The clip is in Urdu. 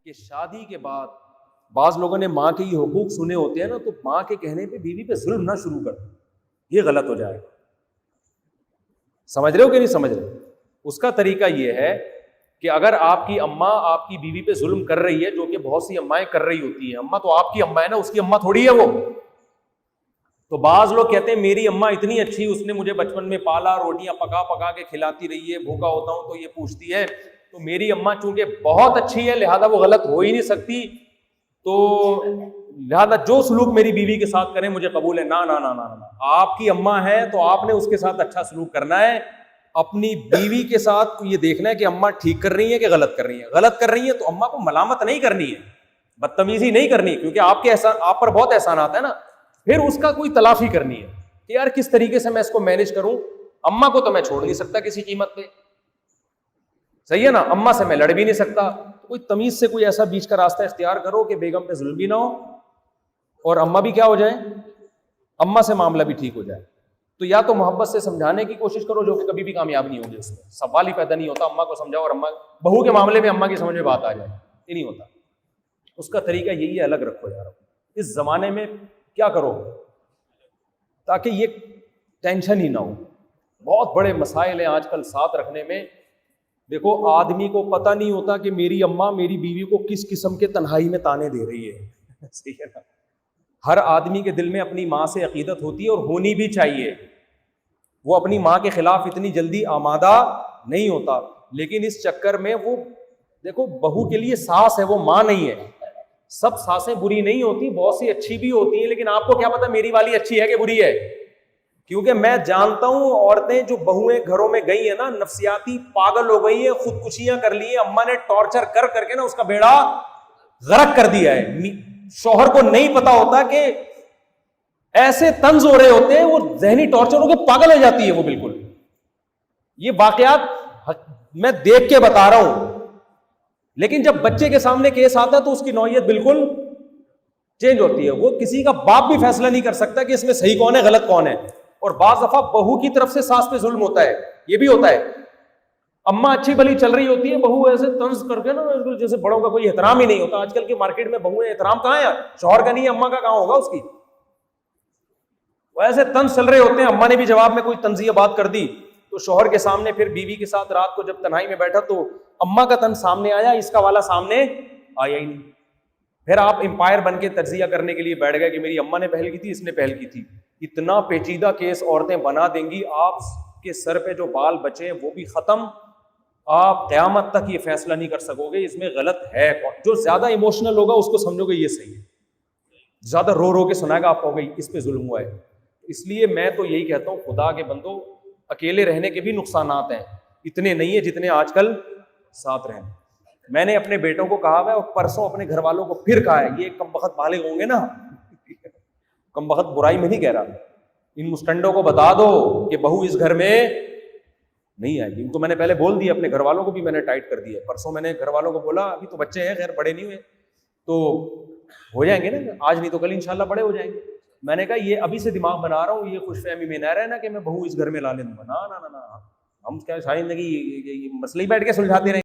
کہ شادی کے بعد بعض لوگوں نے ماں کے یہ حقوق سنے ہوتے ہیں نا، تو ماں کے کہنے پہ بیوی پہ ظلم نہ شروع کر، یہ غلط ہو جائے گا. سمجھ رہے ہو کہ نہیں سمجھ رہے؟ اس کا طریقہ یہ ہے کہ اگر آپ کی اماں آپ کی بیوی پہ ظلم کر رہی ہے، جو کہ بہت سی امائیں کر رہی ہوتی ہیں، اماں تو آپ کی اماں ہے نا، اس کی اماں تھوڑی ہے وہ. تو بعض لوگ کہتے ہیں میری اماں اتنی اچھی، اس نے مجھے بچپن میں پالا، روٹیاں پکا پکا کے کھلاتی رہی ہے، بھوکا ہوتا ہوں تو یہ پوچھتی ہے، تو میری اماں چونکہ بہت اچھی ہے لہذا وہ غلط ہو ہی نہیں سکتی، تو لہذا جو سلوک میری بیوی کے ساتھ کریں مجھے قبول ہے. نہ نہ نہ نہ نہ، آپ کی اماں ہے تو آپ نے اس کے ساتھ اچھا سلوک کرنا ہے. اپنی بیوی کے ساتھ یہ دیکھنا ہے کہ اماں ٹھیک کر رہی ہیں کہ غلط کر رہی ہیں. غلط کر رہی ہیں تو اماں کو ملامت نہیں کرنی ہے، بدتمیزی نہیں کرنی، کیونکہ آپ پر بہت احسانات ہیں نا. پھر اس کا کوئی تلافی کرنی ہے کہ یار کس طریقے سے میں اس کو مینج کروں. اماں کو تو میں چھوڑ نہیں سکتا کسی قیمت پہ، صحیح ہے نا، اماں سے میں لڑ بھی نہیں سکتا. کوئی تمیز سے کوئی ایسا بیچ کا راستہ اختیار کرو کہ بیگم پہ ظلم بھی نہ ہو اور اماں بھی کیا ہو جائیں، اماں سے معاملہ بھی ٹھیک ہو جائے. تو یا تو محبت سے سمجھانے کی کوشش کرو، جو کہ کبھی بھی کامیاب نہیں ہوگی، اس میں سوال ہی پیدا نہیں ہوتا. اماں کو سمجھاؤ اور اماں بہو کے معاملے میں اماں کی سمجھ میں بات آ جائے، یہ نہیں ہوتا. اس کا طریقہ یہی ہے، الگ رکھو یار. اس زمانے میں کیا کرو تاکہ یہ ٹینشن ہی نہ ہو. بہت بڑے مسائل ہیں آج کل ساتھ رکھنے میں. دیکھو آدمی کو پتہ نہیں ہوتا کہ میری اماں میری بیوی کو کس قسم کے تنہائی میں تانے دے رہی ہے. صحیح ہے نا. ہر آدمی کے دل میں اپنی ماں سے عقیدت ہوتی ہے اور ہونی بھی چاہیے. وہ اپنی ماں کے خلاف اتنی جلدی آمادہ نہیں ہوتا، لیکن اس چکر میں وہ دیکھو بہو کے لیے ساس ہے، وہ ماں نہیں ہے. سب ساسیں بری نہیں ہوتی، بہت سی اچھی بھی ہوتی ہیں، لیکن آپ کو کیا پتا میری والی اچھی ہے کہ بری ہے؟ کیونکہ میں جانتا ہوں عورتیں جو بہویں گھروں میں گئی ہیں نا، نفسیاتی پاگل ہو گئی ہیں، خودکشیاں کر لی ہیں، اماں نے ٹارچر کر کر کے نا اس کا بیڑا غرق کر دیا ہے. شوہر کو نہیں پتا ہوتا کہ ایسے طنز ہو رہے ہوتے ہیں، وہ ذہنی ٹارچر ہو کے پاگل ہو جاتی ہے وہ بالکل. یہ واقعات میں دیکھ کے بتا رہا ہوں، لیکن جب بچے کے سامنے کیس آتا ہے تو اس کی نوعیت بالکل چینج ہوتی ہے. وہ کسی کا باپ بھی فیصلہ نہیں کر سکتا کہ اس میں صحیح کون ہے غلط کون ہے. اور بعض دفعہ بہو کی طرف سے ساس پہ ظلم ہوتا ہے، یہ بھی ہوتا ہے. اماں اچھی بھلی چل رہی ہوتی ہے، بہو ایسے طنز کر کے نا جیسے بڑوں کا کوئی احترام ہی نہیں ہوتا. آج کل کی مارکیٹ میں بہویں احترام کہاں ہے؟ شوہر کا نہیں ہے، اماں کا کہاں ہوگا اس کی. وہ ایسے طنز چل رہے ہوتے ہیں، اماں نے بھی جواب میں کوئی طنزیہ بات کر دی تو شوہر کے سامنے پھر بیوی کے ساتھ رات کو جب تنہائی میں بیٹھا تو اماں کا طنز سامنے آیا، اس کا والا سامنے آیا ہی نہیں. پھر آپ امپائر بن کے تجزیہ کرنے کے لیے بیٹھ گئے کہ میری اماں نے پہل کی تھی، اس نے پہل کی تھی. اتنا پیچیدہ کیس عورتیں بنا دیں گی، آپ کے سر پہ جو بال بچے وہ بھی ختم. آپ قیامت تک یہ فیصلہ نہیں کر سکو گے اس میں غلط ہے کون. جو زیادہ ایموشنل ہوگا اس کو سمجھو گے یہ صحیح ہے، زیادہ رو رو کے سنائے گا آپ کہو گے اس پہ ظلم ہوا ہے. اس لیے میں تو یہی کہتا ہوں خدا کے بندو، اکیلے رہنے کے بھی نقصانات ہیں، اتنے نہیں ہیں جتنے آج کل ساتھ رہنے. میں نے اپنے بیٹوں کو کہا ہے اور پرسوں اپنے گھر والوں کو پھر کہا ہے، یہ کم بخت بالغ ہوں گے نا، کم بخت برائی میں نہیں کہہ رہا، ان مسٹنڈوں کو بتا دو کہ بہو اس گھر میں نہیں آئے گی. ان کو میں نے پہلے بول دیا، اپنے گھر والوں کو بھی میں نے ٹائٹ کر دیا. پرسوں میں نے گھر والوں کو بولا، ابھی تو بچے ہیں خیر بڑے نہیں ہوئے تو ہو جائیں گے نا، آج نہیں تو کل انشاءاللہ بڑے ہو جائیں گے. میں نے کہا یہ ابھی سے دماغ بنا رہا ہوں، یہ خوش فہمی میں نہ رہنا کہ میں بہو اس گھر میں لا لوں گا. نہ نہ نہ، ہم کیا زندگی مسئلے ہی بیٹھ کے سلجھاتے رہیں